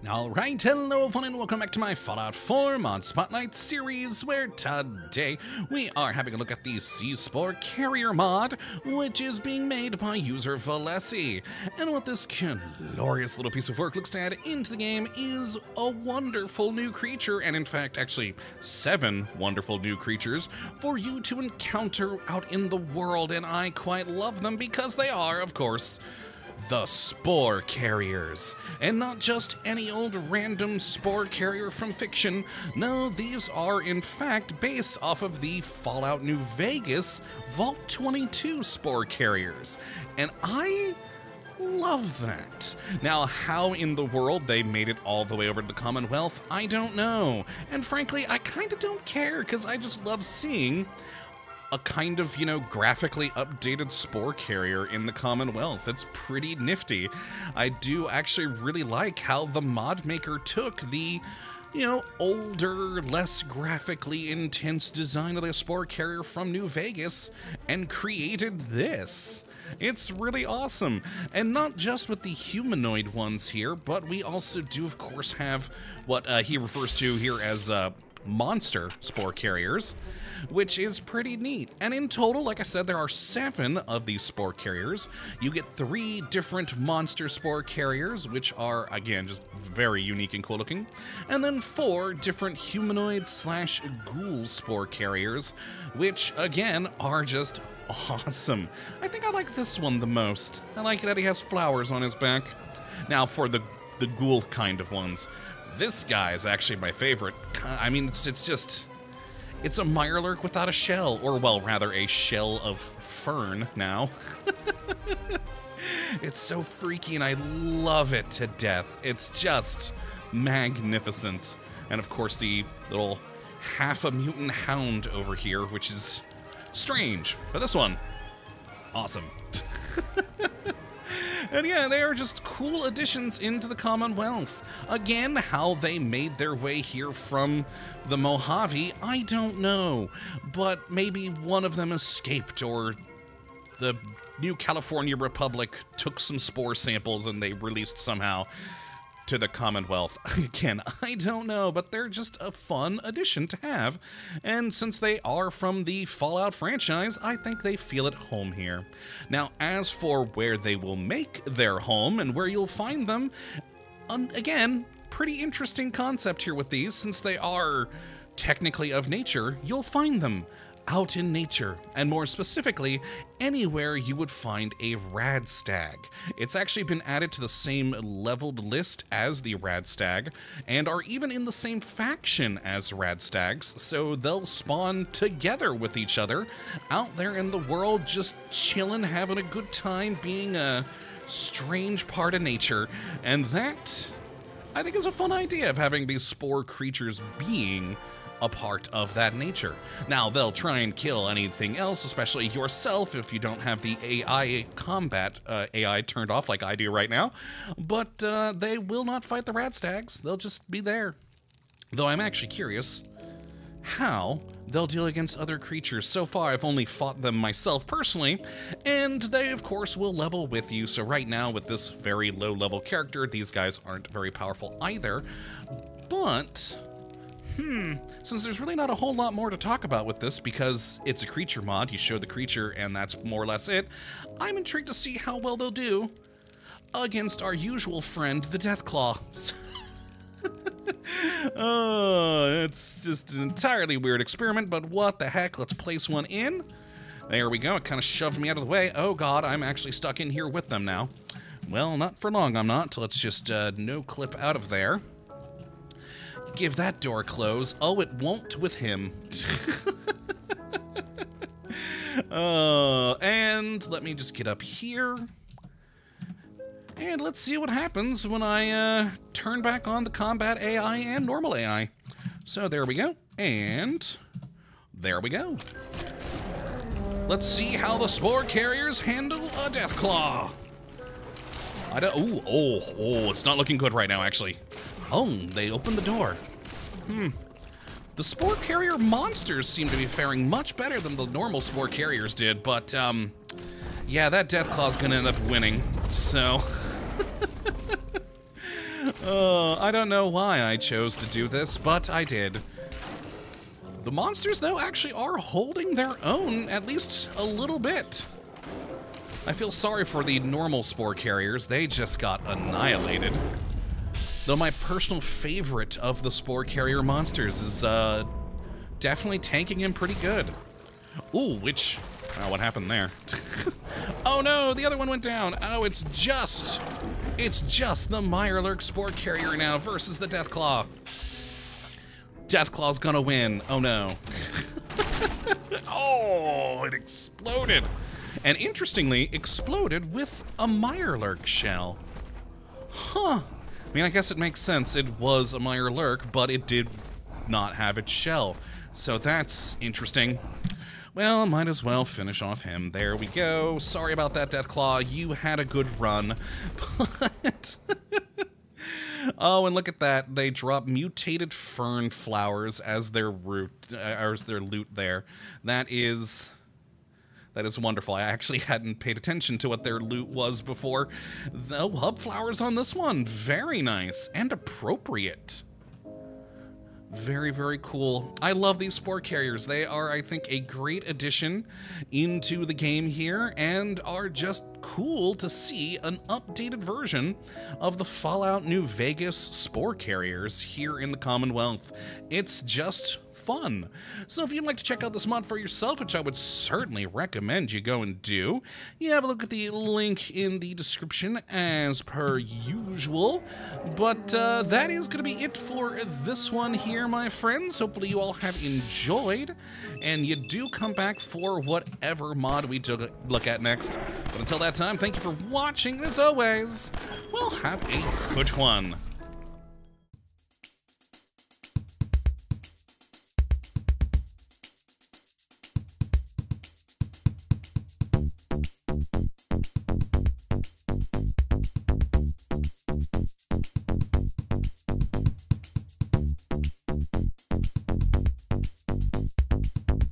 Alright, hello everyone and welcome back to my Fallout 4 Mod Spotlight series, where today we are having a look at the C Spore Carrier mod, which is being made by user Valesi. And what this glorious little piece of work looks to add into the game is a wonderful new creature, and in fact actually 7 wonderful new creatures for you to encounter out in the world, and I quite love them because they are, of course, the Spore Carriers. And not just any old random Spore Carrier from fiction. No, these are in fact based off of the Fallout New Vegas Vault 22 Spore Carriers. And I love that. Now, how in the world they made it all the way over to the Commonwealth, I don't know. And frankly, I kind of don't care, because I just love seeing a kind of, graphically updated Spore Carrier in the Commonwealth. It's pretty nifty. I do actually really like how the mod maker took the, older, less graphically intense design of the Spore Carrier from New Vegas and created this. It's really awesome. And not just with the humanoid ones here, but we also do, of course, have what he refers to here as monster Spore Carriers, which is pretty neat. And in total, like I said, there are 7 of these Spore Carriers. You get 3 different monster Spore Carriers, which are, again, just very unique and cool looking. And then 4 different humanoid/ghoul Spore Carriers, which, again, are just awesome. I think I like this one the most. I like that he has flowers on his back. Now, for the ghoul kind of ones, this guy is actually my favorite. I mean, it's a Mirelurk without a shell, or, well, rather a shell of fern now. It's so freaky, and I love it to death. It's just magnificent. And, of course, the little half-a-mutant hound over here, which is strange. But this one, awesome. And yeah, they are just cool additions into the Commonwealth. Again, how they made their way here from the Mojave, I don't know. But maybe one of them escaped, or the New California Republic took some spore samples and they released somehow to the Commonwealth. Again, I don't know, but they're just a fun addition to have. And since they are from the Fallout franchise, I think they feel at home here. Now, as for where they will make their home and where you'll find them, again, pretty interesting concept here with these. Since they are technically of nature, you'll find them out in nature, and more specifically, anywhere you would find a radstag. It's actually been added to the same leveled list as the radstag, and are even in the same faction as radstags, so they'll spawn together with each other, out there in the world, just chilling, having a good time, being a strange part of nature. And that, I think, is a fun idea of having these spore creatures being a part of that nature. Now, they'll try and kill anything else, especially yourself, if you don't have the AI combat AI turned off like I do right now. But they will not fight the radstags. They'll just be there. Though I'm actually curious how they'll deal against other creatures. So far, I've only fought them myself personally, and they, of course, will level with you. So right now, with this very low-level character, these guys aren't very powerful either. But since there's really not a whole lot more to talk about with this, because it's a creature mod, you show the creature and that's more or less it, I'm intrigued to see how well they'll do against our usual friend, the Deathclaw. Oh, it's just an entirely weird experiment, but what the heck, let's place one in. There we go, it kind of shoved me out of the way. Oh god, I'm actually stuck in here with them now. Well, not for long I'm not. Let's just no-clip out of there. Give that door a close. Oh, it won't with him. And let me just get up here. And let's see what happens when I turn back on the combat AI and normal AI. So there we go. And there we go. Let's see how the Spore Carriers handle a Deathclaw. It's not looking good right now, actually. Oh, they opened the door. The Spore Carrier monsters seem to be faring much better than the normal Spore Carriers did, but, yeah, that Deathclaw's gonna end up winning, so... I don't know why I chose to do this, but I did. The monsters, though, actually are holding their own, at least a little bit. I feel sorry for the normal spore carriers. They just got annihilated. Though my personal favorite of the spore carrier monsters is definitely tanking him pretty good. Ooh, which... Oh, what happened there? Oh no, the other one went down. Oh, it's just the Mirelurk Spore Carrier now versus the Deathclaw. Deathclaw's gonna win. Oh no. Oh, it exploded. And interestingly, exploded with a Mirelurk shell. Huh. I mean, I guess it makes sense. It was a Mirelurk, but it did not have its shell. So that's interesting. Well, might as well finish off him. There we go. Sorry about that, Deathclaw. You had a good run. But... Oh, and look at that. They drop mutated fern flowers as their loot there. That is wonderful. I actually hadn't paid attention to what their loot was before. The hub flowers on this one, very nice and appropriate. Very, very cool. I love these spore carriers. They are, I think, a great addition into the game here and are just cool to see an updated version of the Fallout New Vegas spore carriers here in the Commonwealth. It's just fun. So if you'd like to check out this mod for yourself, which I would certainly recommend you go and do, you have a look at the link in the description as per usual. But that is going to be it for this one here, my friends. Hopefully you all have enjoyed, and you do come back for whatever mod we look at next. But until that time, thank you for watching, and as always, well, have a good one.